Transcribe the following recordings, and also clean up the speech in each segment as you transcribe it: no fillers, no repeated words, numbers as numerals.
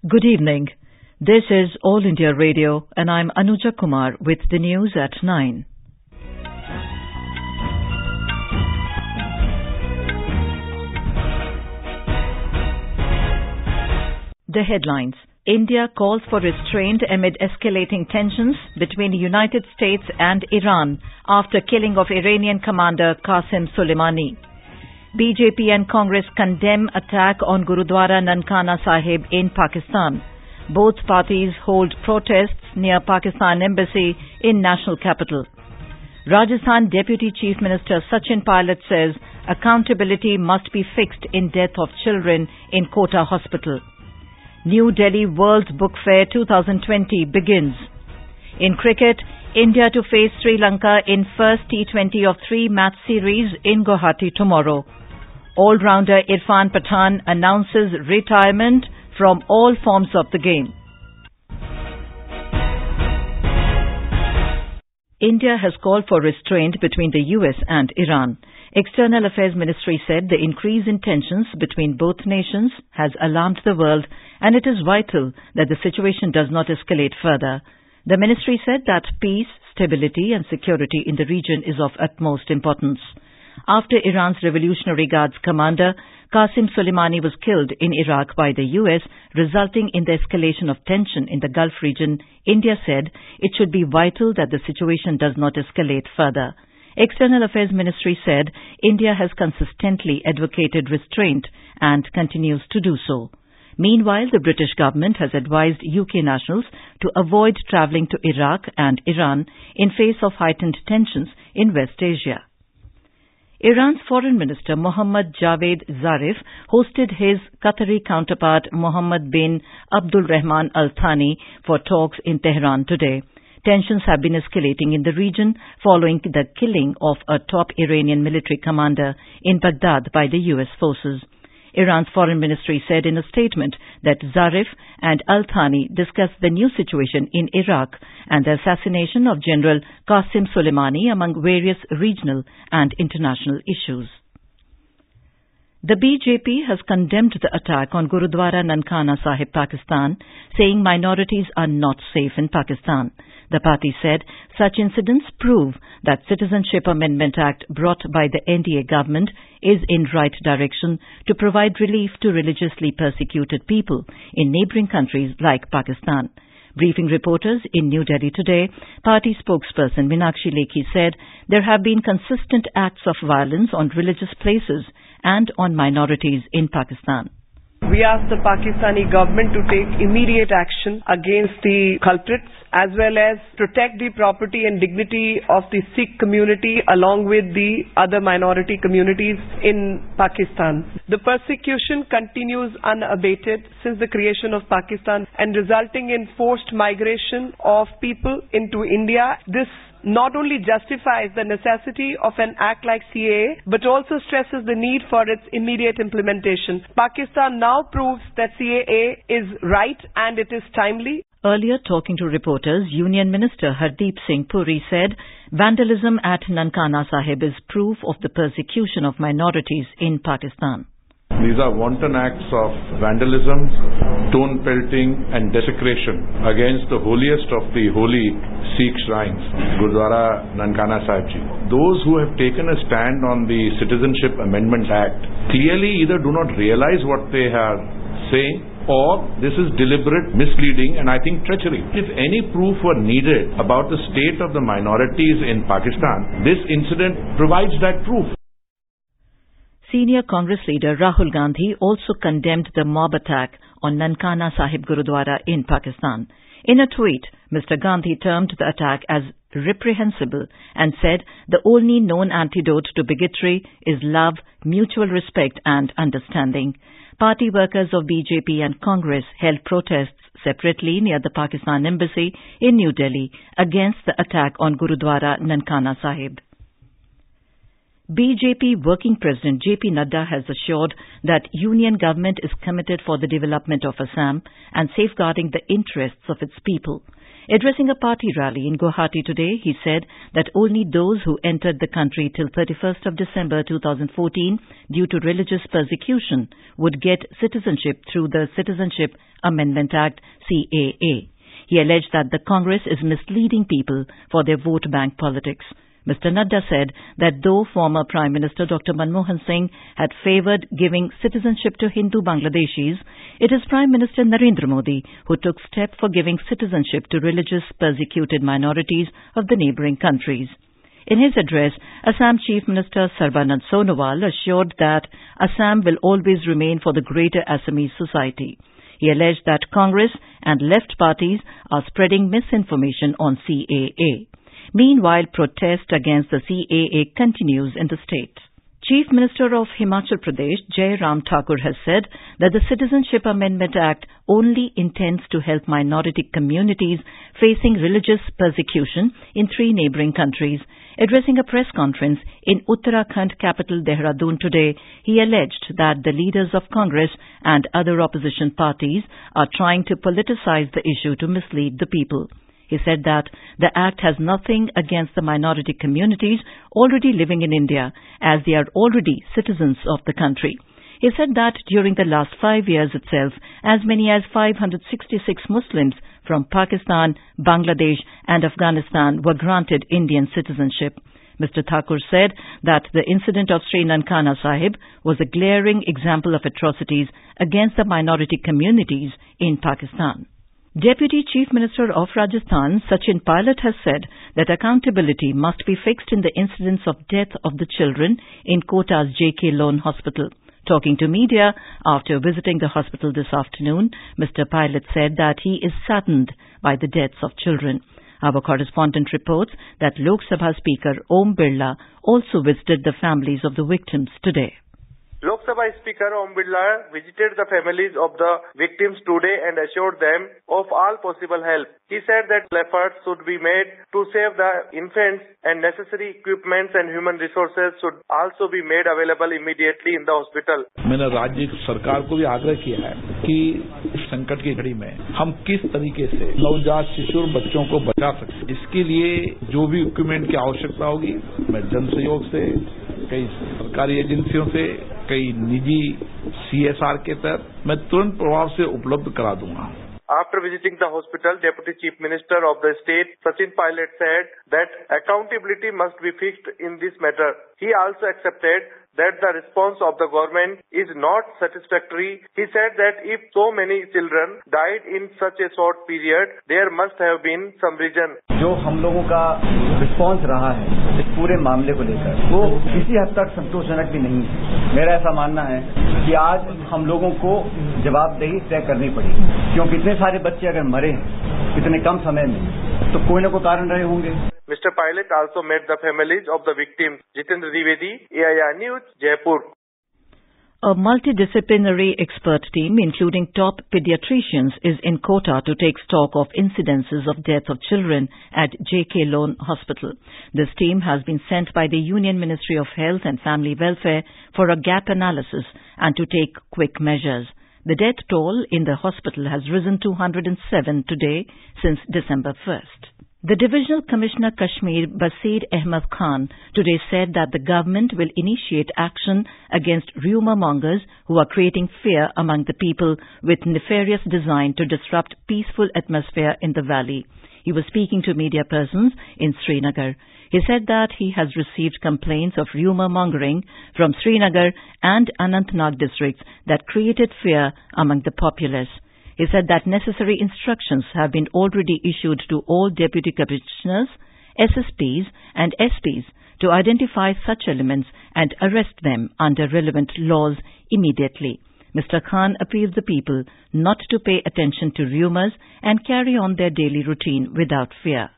Good evening. This is All India Radio and I'm Anuja Kumar with the news at 9. The headlines. India calls for restraint amid escalating tensions between the United States and Iran after killing of Iranian commander Qasim Soleimani. BJP and Congress condemn attack on Gurudwara Nankana Sahib in Pakistan. Both parties hold protests near Pakistan Embassy in national capital. Rajasthan Deputy Chief Minister Sachin says accountability must be fixed in death of children in Kota Hospital. New Delhi World Book Fair 2020 begins. In cricket, India to face Sri Lanka in first T20 of 3-match series in Guwahati tomorrow. All-rounder Irfan Pathan announces retirement from all forms of the game. India has called for restraint between the US and Iran. External Affairs Ministry said the increase in tensions between both nations has alarmed the world and it is vital that the situation does not escalate further. The ministry said that peace, stability and security in the region is of utmost importance. After Iran's Revolutionary Guards commander Qasim Soleimani was killed in Iraq by the US, resulting in the escalation of tension in the Gulf region, India said it should be vital that the situation does not escalate further. External Affairs Ministry said India has consistently advocated restraint and continues to do so. Meanwhile, the British government has advised UK nationals to avoid travelling to Iraq and Iran in face of heightened tensions in West Asia. Iran's Foreign Minister Mohammad Javad Zarif hosted his Qatari counterpart Mohammed bin Abdul Rahman Al Thani for talks in Tehran today. Tensions have been escalating in the region following the killing of a top Iranian military commander in Baghdad by the US forces. Iran's foreign ministry said in a statement that Zarif and Al-Thani discussed the new situation in Iraq and the assassination of General Qasim Soleimani among various regional and international issues. The BJP has condemned the attack on Gurudwara Nankana Sahib, Pakistan, saying minorities are not safe in Pakistan. The party said such incidents prove that Citizenship Amendment Act brought by the NDA government is in right direction to provide relief to religiously persecuted people in neighbouring countries like Pakistan. Briefing reporters in New Delhi today, party spokesperson Meenakshi Lekhi said there have been consistent acts of violence on religious places and on minorities in Pakistan. We ask the Pakistani government to take immediate action against the culprits as well as protect the property and dignity of the Sikh community along with the other minority communities in Pakistan. The persecution continues unabated since the creation of Pakistan and resulting in forced migration of people into India. This not only justifies the necessity of an act like CAA, but also stresses the need for its immediate implementation. Pakistan now proves that CAA is right and it is timely. Earlier, talking to reporters, Union Minister Hardeep Singh Puri said vandalism at Nankana Sahib is proof of the persecution of minorities in Pakistan. These are wanton acts of vandalism, stone pelting and desecration against the holiest of the holy Sikh shrines, Gurudwara Nankana Sahib Ji. Those who have taken a stand on the Citizenship Amendment Act clearly either do not realize what they are saying or this is deliberate, misleading and I think treachery. If any proof were needed about the state of the minorities in Pakistan, this incident provides that proof. Senior Congress leader Rahul Gandhi also condemned the mob attack on Nankana Sahib Gurudwara in Pakistan. In a tweet, Mr. Gandhi termed the attack as reprehensible and said the only known antidote to bigotry is love, mutual respect and understanding. Party workers of BJP and Congress held protests separately near the Pakistan Embassy in New Delhi against the attack on Gurudwara Nankana Sahib. BJP Working President JP Nadda has assured that Union government is committed for the development of Assam and safeguarding the interests of its people. Addressing a party rally in Guwahati today, he said that only those who entered the country till 31st of December 2014 due to religious persecution would get citizenship through the Citizenship Amendment Act, CAA. He alleged that the Congress is misleading people for their vote bank politics. Mr. Nadda said that though former Prime Minister Dr. Manmohan Singh had favoured giving citizenship to Hindu Bangladeshis, it is Prime Minister Narendra Modi who took step for giving citizenship to religious persecuted minorities of the neighbouring countries. In his address, Assam Chief Minister Sarbanand Sonowal assured that Assam will always remain for the greater Assamese society. He alleged that Congress and left parties are spreading misinformation on CAA. Meanwhile, protest against the CAA continues in the state. Chief Minister of Himachal Pradesh, Jai Ram Thakur, has said that the Citizenship Amendment Act only intends to help minority communities facing religious persecution in 3 neighbouring countries. Addressing a press conference in Uttarakhand capital Dehradun today, he alleged that the leaders of Congress and other opposition parties are trying to politicize the issue to mislead the people. He said that the Act has nothing against the minority communities already living in India, as they are already citizens of the country. He said that during the last 5 years itself, as many as 566 Muslims from Pakistan, Bangladesh and Afghanistan were granted Indian citizenship. Mr. Thakur said that the incident of Sri Nankana Sahib was a glaring example of atrocities against the minority communities in Pakistan. Deputy Chief Minister of Rajasthan, Sachin has said that accountability must be fixed in the incidents of death of the children in Kota's JK Lone Hospital. Talking to media after visiting the hospital this afternoon, Mr. Pilot said that he is saddened by the deaths of children. Our correspondent reports that Lok Sabha Speaker Om Birla also visited the families of the victims today. Lok Sabha Speaker Om Birla visited the families of the victims today and assured them of all possible help. He said that efforts should be made to save the infants and necessary equipments and human resources should also be made available immediately in the hospital. मैंने राज्य सरकार को भी आग्रह किया है कि इस संकट की घड़ी में हम किस तरीके से नवजात शिशु और बच्चों को बचा सकते, इसके लिए जो भी इक्विपमेंट की आवश्यकता होगी मैं जन सहयोग से, कई सरकारी एजेंसियों से, कई निजी CSR के तहत मैं तुरंत प्रभाव से उपलब्ध करा दूंगा. After visiting the hospital, Deputy Chief Minister of the state, Sachin said that accountability must be fixed in this matter. He also accepted that the response of the government is not satisfactory. He said that if so many children died in such a short period, there must have been some reason. जो हम लोगों का response रहा है इस पूरे मामले को लेकर वो किसी हद तक संतोषजनक भी नहीं है. मेरा ऐसा मानना है कि आज हम लोगों को जवाबदेही तय करनी पड़ेगी, क्योंकि इतने सारे बच्चे अगर मरे हैं इतने कम समय में तो कोई न कोई कारण रहे होंगे. Mr. Pilot also met the families of the victims. Jitendra Dwivedi, AIR News, Jaipur. A multidisciplinary expert team, including top pediatricians, is in Kota to take stock of incidences of death of children at JK Lone Hospital. This team has been sent by the Union Ministry of Health and Family Welfare for a gap analysis and to take quick measures. The death toll in the hospital has risen to 107 today since December 1st. The Divisional Commissioner Kashmir, Basir Ahmed Khan, today said that the government will initiate action against rumour mongers who are creating fear among the people with nefarious design to disrupt peaceful atmosphere in the valley. He was speaking to media persons in Srinagar. He said that he has received complaints of rumour mongering from Srinagar and Anantnag districts that created fear among the populace. He said that necessary instructions have been already issued to all Deputy Commissioners, SSPs and SPs to identify such elements and arrest them under relevant laws immediately. Mr. Khan appealed the people not to pay attention to rumours and carry on their daily routine without fear.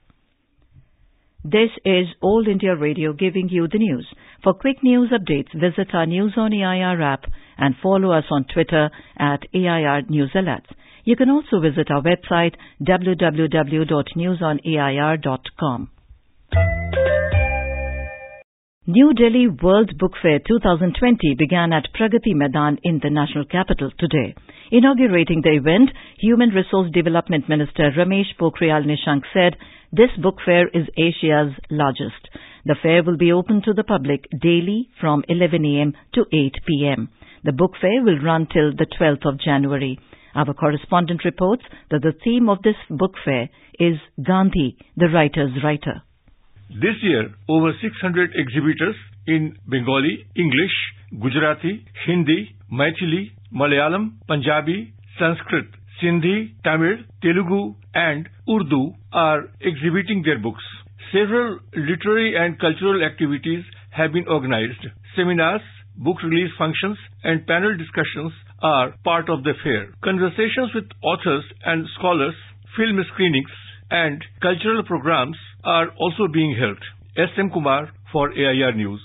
This is All India Radio giving you the news. For quick news updates, visit our News on AIR app and follow us on Twitter at AIR News Alerts. You can also visit our website www.newsonair.com. New Delhi World Book Fair 2020 began at Pragati Maidan in the national capital today. Inaugurating the event, Human Resource Development Minister Ramesh Pokhriyal Nishank said, "This book fair is Asia's largest. The fair will be open to the public daily from 11 a.m. to 8 p.m. The book fair will run till the 12th of January. Our correspondent reports that the theme of this book fair is Gandhi, the writer's writer. This year, over 600 exhibitors in Bengali, English, Gujarati, Hindi, Maithili, Malayalam, Punjabi, Sanskrit, Sindhi, Tamil, Telugu and Urdu are exhibiting their books. Several literary and cultural activities have been organized. Seminars, book release functions and panel discussions are part of the fair. Conversations with authors and scholars, film screenings and cultural programs are also being held. S.M. Kumar for AIR News.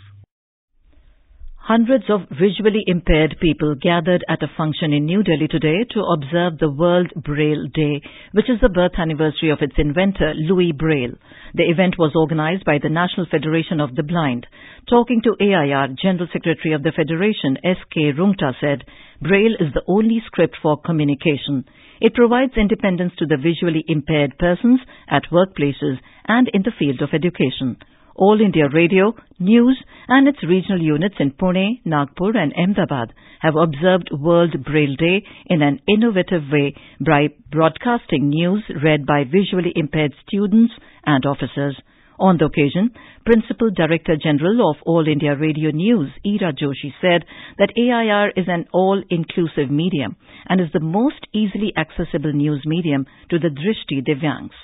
Hundreds of visually impaired people gathered at a function in New Delhi today to observe the World Braille Day, which is the birth anniversary of its inventor, Louis Braille. The event was organized by the National Federation of the Blind. Talking to AIR, General Secretary of the Federation, S.K. Rungta said, "Braille is the only script for communication. It provides independence to the visually impaired persons at workplaces and in the field of education." All India Radio, News and its regional units in Pune, Nagpur and Ahmedabad have observed World Braille Day in an innovative way by broadcasting news read by visually impaired students and officers. On the occasion, Principal Director General of All India Radio News, Ira Joshi, said that AIR is an all-inclusive medium and is the most easily accessible news medium to the Drishti Divyangs.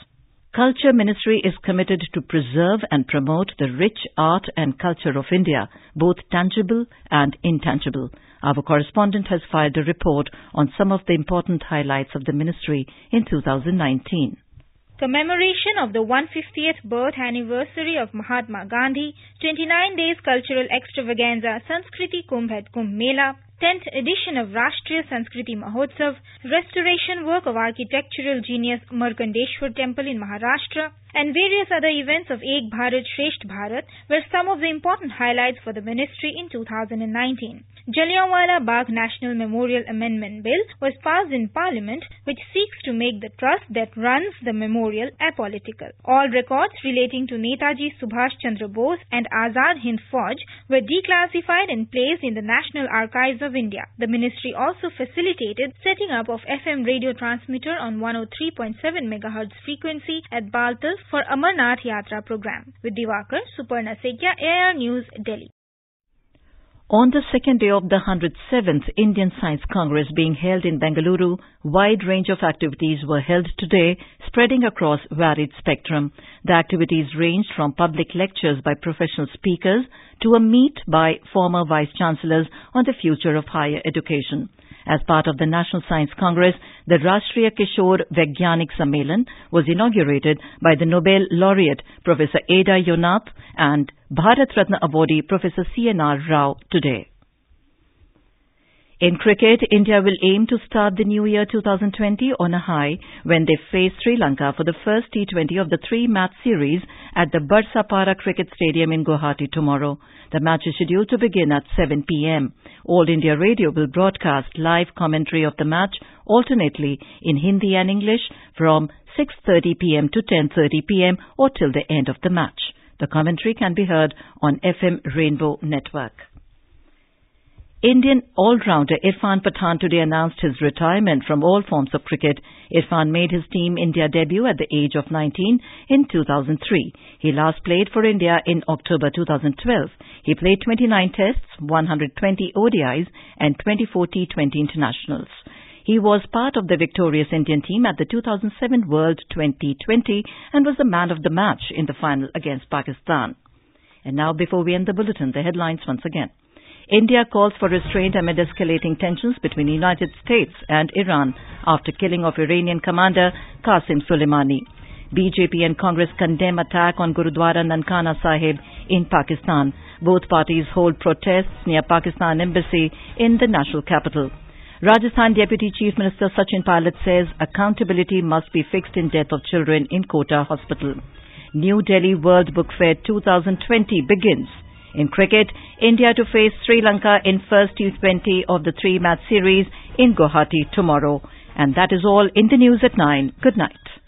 Culture Ministry is committed to preserve and promote the rich art and culture of India, both tangible and intangible. Our correspondent has filed a report on some of the important highlights of the ministry in 2019. Commemoration of the 150th birth anniversary of Mahatma Gandhi, 29 days cultural extravaganza Sanskriti Kumbh at Kumbh Mela, 10th edition of Rashtriya Sanskriti Mahotsav, restoration work of architectural genius Markandeshwar Temple in Maharashtra, and various other events of Ek Bharat Shresht Bharat were some of the important highlights for the ministry in 2019. Jallianwala Bagh National Memorial Amendment Bill was passed in Parliament, which seeks to make the trust that runs the memorial apolitical. All records relating to Netaji Subhash Chandra Bose and Azad Hind Fauj were declassified and placed in the National Archives of India. The ministry also facilitated setting up of FM radio transmitter on 103.7 MHz frequency at Baltal for Amarnath Yatra program. With Divakar, Suparna Sekia, AIR News, Delhi. On the second day of the 107th Indian Science Congress being held in Bengaluru, wide range of activities were held today, spreading across varied spectrum. The activities ranged from public lectures by professional speakers to a meet by former vice-chancellors on the future of higher education. As part of the National Science Congress, the Rashtriya Kishore Vaigyanik Sammelan was inaugurated by the Nobel laureate Professor Ada Yonath and Bharat Ratna awardee Professor C.N.R. Rao today. In cricket, India will aim to start the new year 2020 on a high when they face Sri Lanka for the first T20 of the three-match series at the Barsapara Cricket Stadium in Guwahati tomorrow. The match is scheduled to begin at 7 p.m. All India Radio will broadcast live commentary of the match alternately in Hindi and English from 6:30 p.m. to 10:30 p.m. or till the end of the match. The commentary can be heard on FM Rainbow Network. Indian all-rounder Irfan Pathan today announced his retirement from all forms of cricket. Irfan made his Team India debut at the age of 19 in 2003. He last played for India in October 2012. He played 29 tests, 120 ODIs and 24 T20 internationals. He was part of the victorious Indian team at the 2007 World 2020 and was the man of the match in the final against Pakistan. And now, before we end the bulletin, the headlines once again. India calls for restraint amid escalating tensions between the United States and Iran after killing of Iranian commander Qasim Soleimani. BJP and Congress condemn attack on Gurudwara Nankana Sahib in Pakistan. Both parties hold protests near Pakistan Embassy in the national capital. Rajasthan Deputy Chief Minister Sachin says accountability must be fixed in death of children in Kota Hospital. New Delhi World Book Fair 2020 begins. In cricket, India to face Sri Lanka in first T20 of the 3-match series in Guwahati tomorrow. And that is all in the news at 9. Good night.